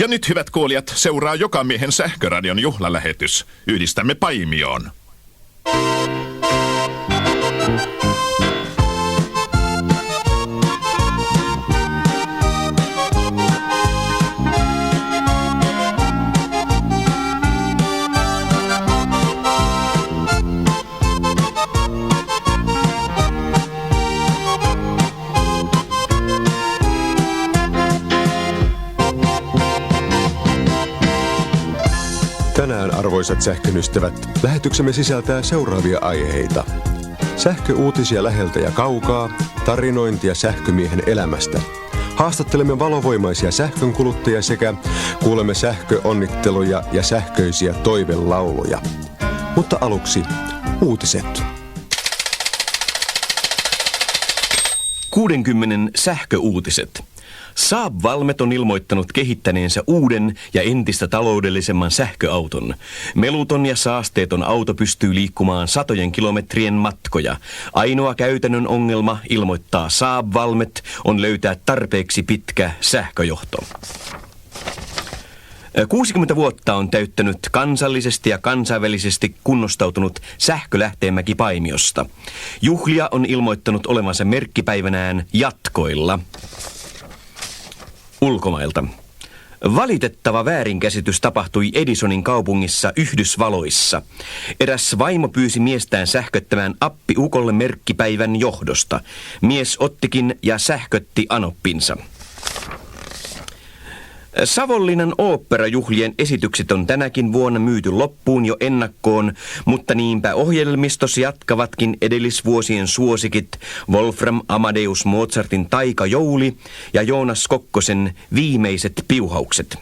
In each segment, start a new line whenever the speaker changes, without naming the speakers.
Ja nyt, hyvät kuulijat, seuraa Jokamiehen sähköradion juhlalähetys. Yhdistämme Paimioon.
Tänään, arvoisat sähkön ystävät, lähetyksemme sisältää seuraavia aiheita. Sähköuutisia läheltä ja kaukaa, tarinointia sähkömiehen elämästä. Haastattelemme valovoimaisia sähkönkuluttajia sekä kuulemme sähköonnitteluja ja sähköisiä toivelauluja. Mutta aluksi uutiset.
60 sähköuutiset. Saab-Valmet on ilmoittanut kehittäneensä uuden ja entistä taloudellisemman sähköauton. Meluton ja saasteeton auto pystyy liikkumaan satojen kilometrien matkoja. Ainoa käytännön ongelma, ilmoittaa Saab-Valmet, on löytää tarpeeksi pitkä sähköjohto. 60 vuotta on täyttänyt kansallisesti ja kansainvälisesti kunnostautunut sähkölähteenmäki Paimiosta. Juhlia on ilmoittanut olevansa merkkipäivänään jatkoilla. Ulkomailta. Valitettava väärinkäsitys tapahtui Edisonin kaupungissa Yhdysvalloissa. Eräs vaimo pyysi miestään sähköttämään appi ukolle merkkipäivän johdosta. Mies ottikin ja sähkötti anoppinsa. Savonlinnan oopperajuhlien esitykset on tänäkin vuonna myyty loppuun jo ennakkoon, mutta niinpä ohjelmistossa jatkavatkin edellisvuosien suosikit Wolfram Amadeus Mozartin Taikajouli ja Joonas Kokkosen Viimeiset piuhaukset.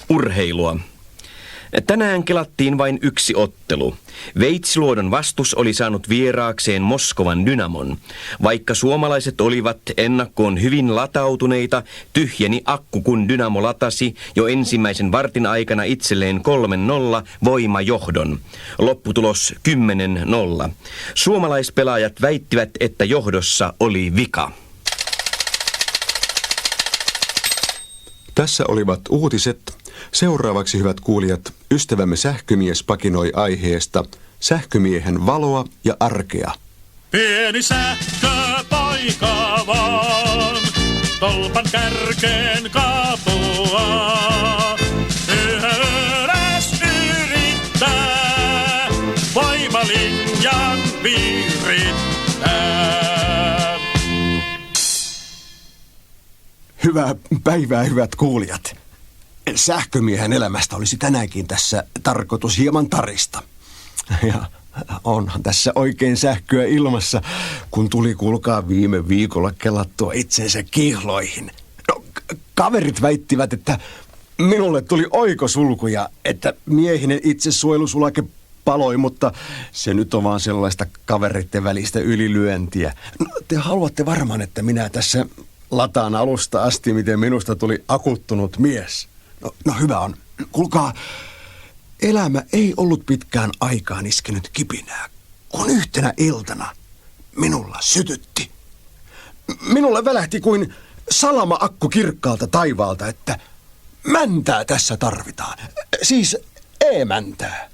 Urheilua. Tänään kelattiin vain yksi ottelu. Veitsiluodon vastus oli saanut vieraakseen Moskovan Dynamon. Vaikka suomalaiset olivat ennakkoon hyvin latautuneita, tyhjeni akku, kun Dynamo latasi jo ensimmäisen vartin aikana itselleen 3-0 voimajohdon. Lopputulos 10-0. Suomalaispelaajat väittivät, että johdossa oli vika.
Tässä olivat uutiset. Seuraavaksi, hyvät kuulijat, ystävämme sähkömies pakinoi aiheesta sähkömiehen valoa ja arkea.
Pieni sähköpoika vaan, tolpan kärkeen katoaa. Yhä ylös yrittää, voimalinjan piirittää.
Hyvää päivää, hyvät kuulijat. Sähkömiehen elämästä olisi tänäänkin tässä tarkoitus hieman tarista. Ja onhan tässä oikein sähköä ilmassa, kun tuli, kuulkaa, viime viikolla kelattua itsensä kihloihin. No, kaverit väittivät, että minulle tuli oikosulku ja että miehinen itsesuojelusulake paloi, mutta se nyt on vaan sellaista kaveritten välistä ylilyöntiä. No, te haluatte varmaan, että minä tässä lataan alusta asti, miten minusta tuli akuttunut mies. No hyvä on. Kuulkaa, elämä ei ollut pitkään aikaan iskenyt kipinää, kun yhtenä iltana minulla sytytti. Minulle välähti kuin salama-akku kirkkaalta taivaalta, että mäntää tässä tarvitaan. Siis e-mäntää.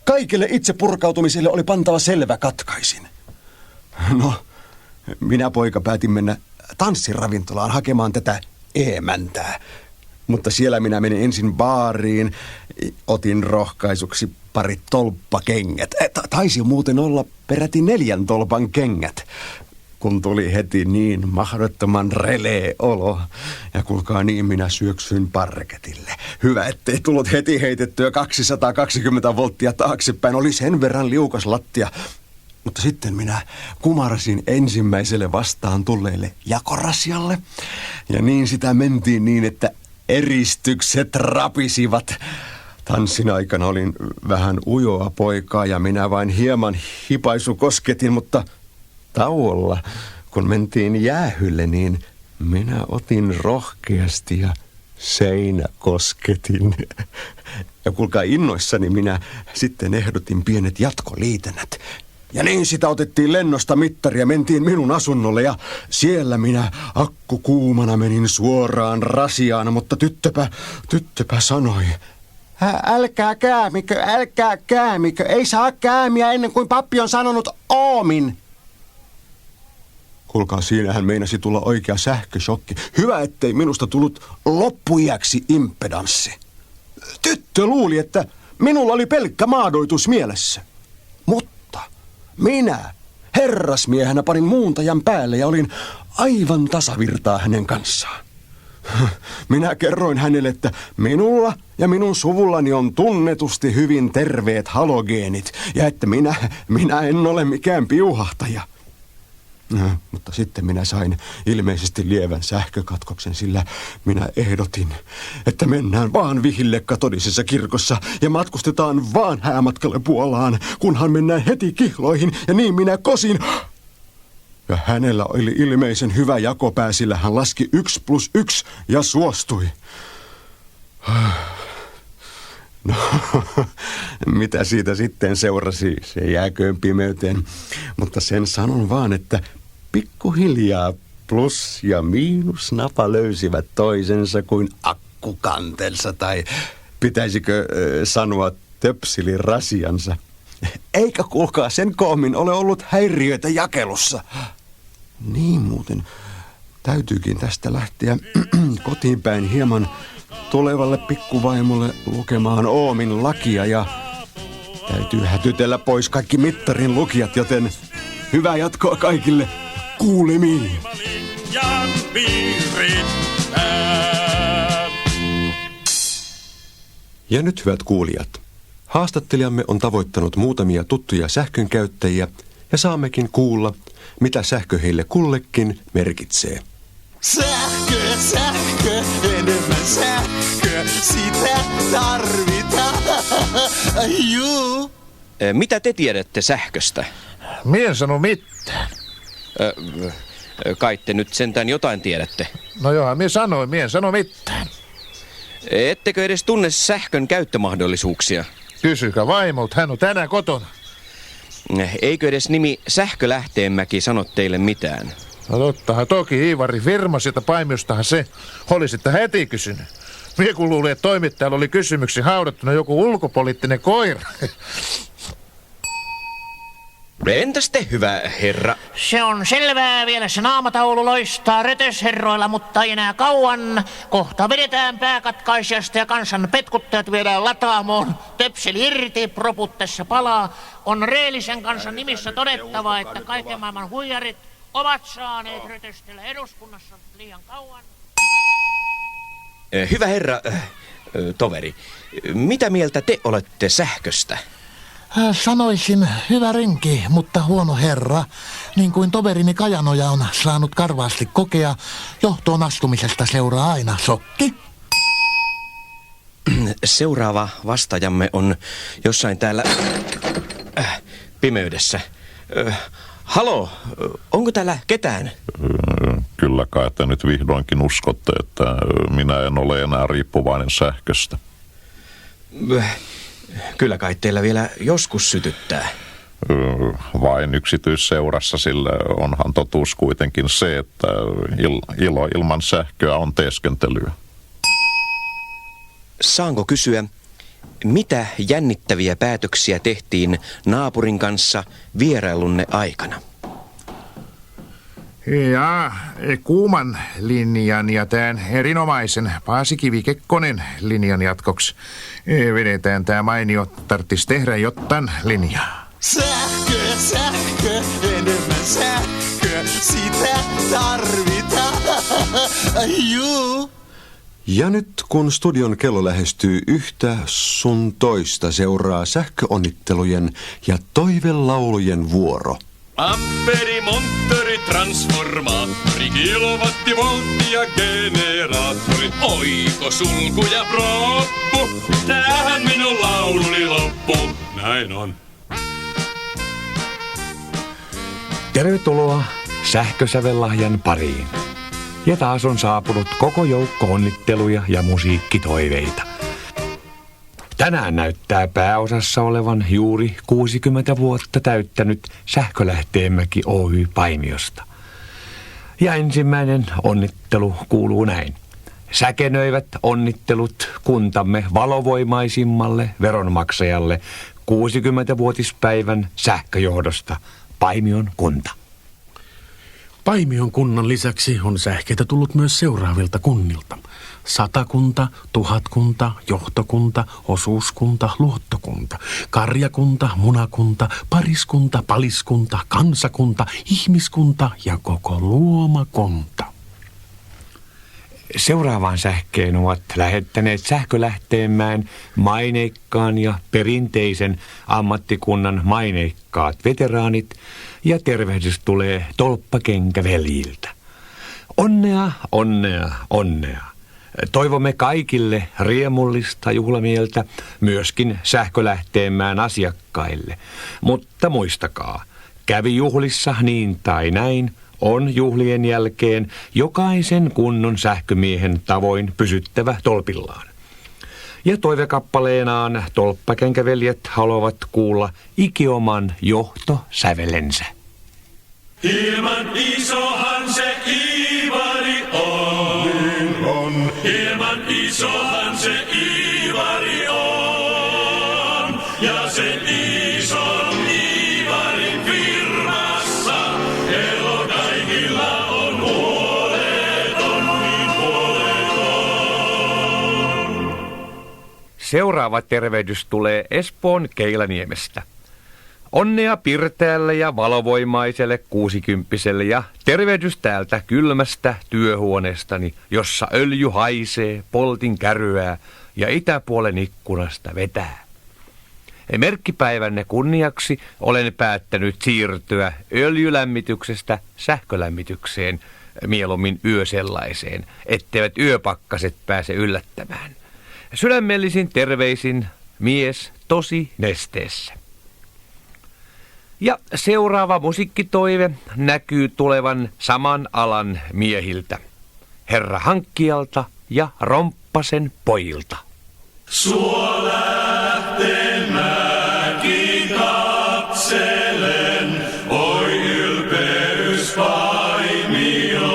Kaikille itse purkautumiselle oli pantava selvä katkaisin. No, minä, poika, päätin mennä tanssiravintolaan hakemaan tätä e-mäntää. Mutta siellä minä menin ensin baariin, otin rohkaisuksi pari tolppakengät. Taisi muuten olla peräti 4 tolpan kengät, kun tuli heti niin mahdottoman relee-olo. Ja kuulkaa, niin minä syöksyin parketille. Hyvä, ettei tullut heti heitettyä 220 volttia taaksepäin. Oli sen verran liukas lattia. Mutta sitten minä kumarsin ensimmäiselle vastaan tulleelle jakorasialle. Ja niin sitä mentiin niin, että eristykset rapisivat. Tanssin aikana olin vähän ujoa poikaa ja minä vain hieman hipaisukosketin, mutta tauolla, kun mentiin jäähylle, niin minä otin rohkeasti ja seinäkosketin. Ja kuulkaa, innoissani minä sitten ehdotin pienet jatkoliitännät. Ja niin sitä otettiin lennosta mittari ja mentiin minun asunnolle ja siellä minä akku kuumana menin suoraan rasiaan, mutta tyttöpä sanoi. Älkää käämikö, ei saa käämiä ennen kuin pappi on sanonut oomin. Kuulkaa, siinähän meinasi tulla oikea sähköshokki. Hyvä, ettei minusta tullut loppuiäksi impedanssi. Tyttö luuli, että minulla oli pelkkä maadoitus mielessä. Mutta minä herrasmiehenä panin muuntajan päälle ja olin aivan tasavirtaa hänen kanssaan. Minä kerroin hänelle, että minulla ja minun suvullani on tunnetusti hyvin terveet halogeenit ja että minä en ole mikään piuhahtaja. Mutta sitten minä sain ilmeisesti lievän sähkökatkoksen, sillä minä ehdotin, että mennään vaan vihille katolisessa kirkossa ja matkustetaan vaan häämatkalle Puolaan, kunhan mennään heti kihloihin ja niin minä kosin. Ja hänellä oli ilmeisen hyvä jakopää, sillä hän laski 1+1 ja suostui. No, mitä siitä sitten seurasi, se jääköön pimeyteen. Mutta sen sanon vaan, että pikkuhiljaa plus- ja miinusnapa löysivät toisensa kuin akkukantensa, tai pitäisikö sanoa töpsilirasiansa. Eikä kuulkaa sen koommin ole ollut häiriöitä jakelussa. Niin muuten, täytyykin tästä lähteä kotiin päin hieman tulevalle pikkuvaimolle lukemaan Oomin lakia ja täytyy hätytellä pois kaikki mittarin lukijat, joten hyvää jatkoa kaikille. Kuulemiin.
Ja nyt hyvät kuulijat, haastattelijamme on tavoittanut muutamia tuttuja sähkönkäyttäjiä ja saammekin kuulla, mitä sähkö heille kullekin merkitsee.
Sähkö, enemmän sähkö, sitä tarvitaan. Juu.
Mitä te tiedätte sähköstä?
Mie en sano mitään.
Kai te nyt sentään jotain tiedätte.
No joo, mie en sano mitään.
Ettekö edes tunne sähkön käyttömahdollisuuksia?
Kysykää vaimolta, hän on tänään kotona.
Eikö edes nimi Sähkölähteenmäki sano teille mitään?
No tottahan toki Iivari firmasi, että paimiostahan se olisitte heti kysynyt. Mie kun luulin, että toimittajalla oli kysymyksiä haudattuna joku ulkopoliittinen koira.
Entäs te, hyvä herra?
Se on selvää, vielä se naamataulu loistaa rötösherroilla, mutta ei enää kauan. Kohta vedetään pääkatkaisijasta ja kansan petkuttajat viedään lataamoon. Töpseli irti, proput tässä palaa. On reellisen kansan nimissä todettava, että kaiken maailman huijarit ovat saaneet rötöstellä eduskunnassa liian kauan.
Hyvä herra, toveri, mitä mieltä te olette sähköstä?
Sanoisin hyvä renki, mutta huono herra. Niin kuin toverini Kajanoja on saanut karvaasti kokea, johtoon astumisesta seuraa aina sokki.
Seuraava vastaajamme on jossain täällä pimeydessä. Halo, onko täällä ketään?
Kyllä kai te nyt vihdoinkin uskotte, että minä en ole enää riippuvainen sähköstä.
Kyllä kai teillä vielä joskus sytyttää.
Vain yksityisseurassa, sillä onhan totuus kuitenkin se, että ilo ilman sähköä on teeskentelyä.
Saanko kysyä, mitä jännittäviä päätöksiä tehtiin naapurin kanssa vierailunne aikana?
Ja Kuuman linjan ja tämän erinomaisen Paasikivi-Kekkonen linjan jatkoksi vedetään tämä mainio tarttis tehdä jotain linjaa.
Sähkö, enemmän sähkö, sitä tarvitaan. Juu.
Ja nyt kun studion kello lähestyy yhtä sun toista, seuraa sähköonnittelujen ja toivelaulujen vuoro.
Amperi, monttori, transformaattori, kilowattivoltti ja generaattori. Oiko, sulku ja proppu, tähän minun lauluni loppu. Näin on.
Tervetuloa sähkösävellahjan pariin. Ja taas on saapunut koko joukko onnitteluja ja musiikkitoiveita. Tänään näyttää pääosassa olevan juuri 60 vuotta täyttänyt Sähkölähteenmäki Oy Paimiosta. Ja ensimmäinen onnittelu kuuluu näin. Säkenöivät onnittelut kuntamme valovoimaisimmalle veronmaksajalle 60-vuotispäivän sähköjohdosta, Paimion kunta.
Paimion kunnan lisäksi on sähkeitä tullut myös seuraavilta kunnilta. Satakunta, Tuhatkunta, Johtokunta, Osuuskunta, Luottokunta, Karjakunta, Munakunta, Pariskunta, Paliskunta, Kansakunta, Ihmiskunta ja koko Luomakunta.
Seuraavaan sähkeen ovat lähettäneet Sähkölähteenmäen maineikkaan ja perinteisen ammattikunnan maineikkaat veteraanit ja tervehdys tulee Tolppakenkäveljiltä. Onnea, onnea, onnea. Toivomme kaikille riemullista juhlamieltä, myöskin Sähkölähteenmäen asiakkaille. Mutta muistakaa, kävi juhlissa niin tai näin, on juhlien jälkeen jokaisen kunnon sähkömiehen tavoin pysyttävä tolpillaan. Ja toivekappaleenaan Tolppakenkäveljet haluavat kuulla ikioman johtosävelensä.
Hieman isohan se Iivari on. Niin on. Hieman isohan se Iivari on. Ja sen ison Iivarin firmassa elo kaikilla on huoleton, niin huoleton.
Seuraava tervehdys tulee Espoon Keilaniemestä. Onnea pirteälle ja valovoimaiselle 60-vuotiaalle ja tervehdys täältä kylmästä työhuoneestani, jossa öljy haisee, poltin kärryää ja itäpuolen ikkunasta vetää. Merkkipäivänne kunniaksi olen päättänyt siirtyä öljylämmityksestä sähkölämmitykseen, mieluummin yösellaiseen, etteivät yöpakkaset pääse yllättämään. Sydämellisin terveisin mies tosi nesteessä. Ja seuraava musiikkitoive näkyy tulevan saman alan miehiltä, herra Hankkialta ja Romppasen pojilta.
Sua lähteen mäki katselen, oi ylpeys Paimioon.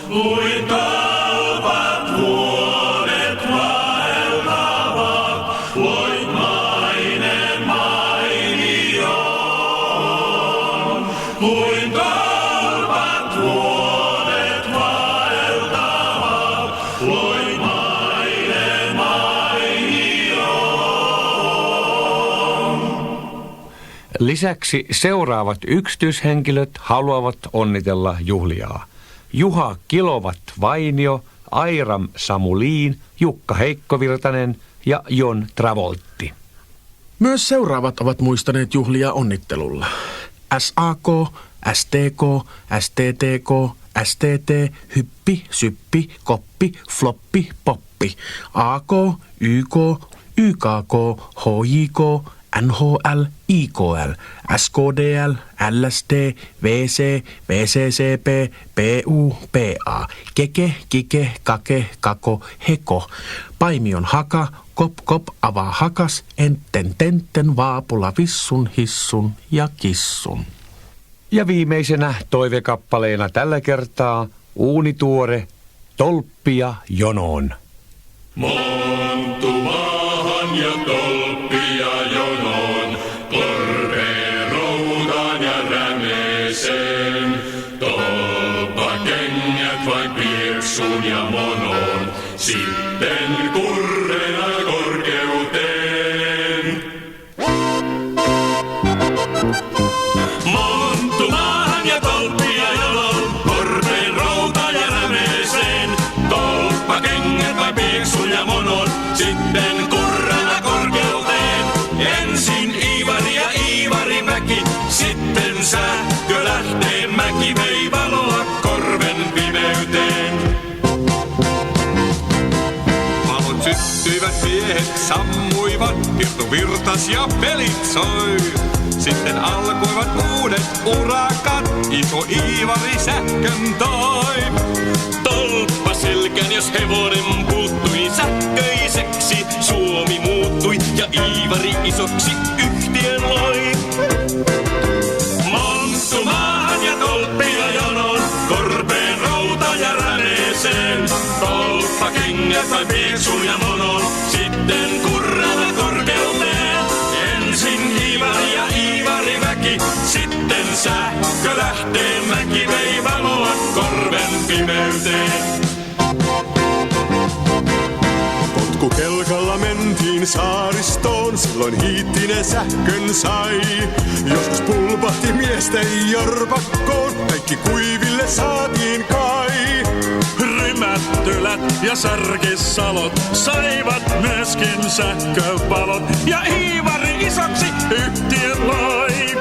Kuin talvat vuodet vaeltavat, loimainen mainioon. Kuin talvat vuodet vaeltavat, loimainen mainioon.
Lisäksi seuraavat yksityishenkilöt haluavat onnitella juhliaa. Juha Kilovat-Vainio, Airam Samuliin, Jukka Heikkovirtanen ja Jon Travoltti.
Myös seuraavat ovat muistaneet juhlia onnittelulla. SAK, STK, STTK, STT, Hyppi, Syppi, Koppi, Floppi, Poppi, AK, YK, YKK, HJK, NHL, IKL, SKDL, LSD, VC, VCCP, PU, PA, Keke, Kike, Kake, Kako, Heko, Paimion Haka, Kop, Kop, Avaa Hakas, Enten, Tenten, Vaapula, Vissun, Hissun ja Kissun.
Ja viimeisenä toivekappaleena tällä kertaa uunituore Tolppia jonoon.
Monttu maahan ja tolppia jonoon, korpeen routaan ja rämeeseen. Tolppakengät vain pieksuun ja monoon, sitten kurrena korkeuteen. Monttu maahan ja tolppia jonoon, korpeen routaan ja rämeeseen. Tolppakengät vain pieksuun ja monoon, sitten kurrena korkeuteen. Ensin Iivari ja Iivarimäki, sitten Sähkölähteenmäki vei valoa korven pimeyteen. Valot syttyivät, miehet sammuivat, kirtu virtas ja pelit soi. Sitten alkoivat uudet urakat, iso Iivari sähkön toi. Tolppa selkään, jos hevonen puuttui sähköiseksi, kengät vain pieksun ja monon, sitten kurrana korkeuteen. Ensin Iivari ja Iivarimäki, sitten sähkölähteen mäki vei valoa korven pimeyteen.
Potkukelkalla mentiin saaristoon, silloin Hiittinen sähkön sai. Joskus pulpahti miesten jorpakkoon, kaikki kuiville saatiin kai.
Rymättylät ja Särkissalot saivat myöskin sähkövalot, ja Iivari isoksi yhtiön loi.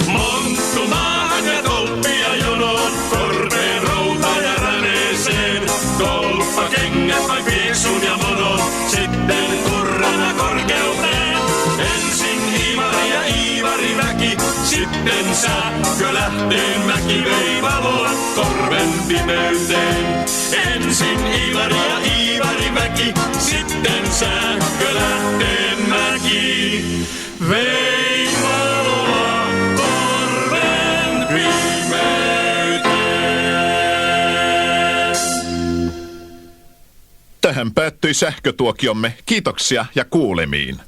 Monttu maahan ja tolppia jonoon, korpeen routa ja räneeseen. Tolppa kengät vain pieksun ja monon, sitten kurrana korkeuteen. Ensin Iivari ja Iivarimäki, sitten sähkölähteen mäki vei valoa korven pimeyteen. Ensin Iivari ja Iivarimäki, sitten sähkölähteen mäki vei valoa korven pimeyteen.
Tähän päättyi sähkötuokiomme. Kiitoksia ja kuulemiin.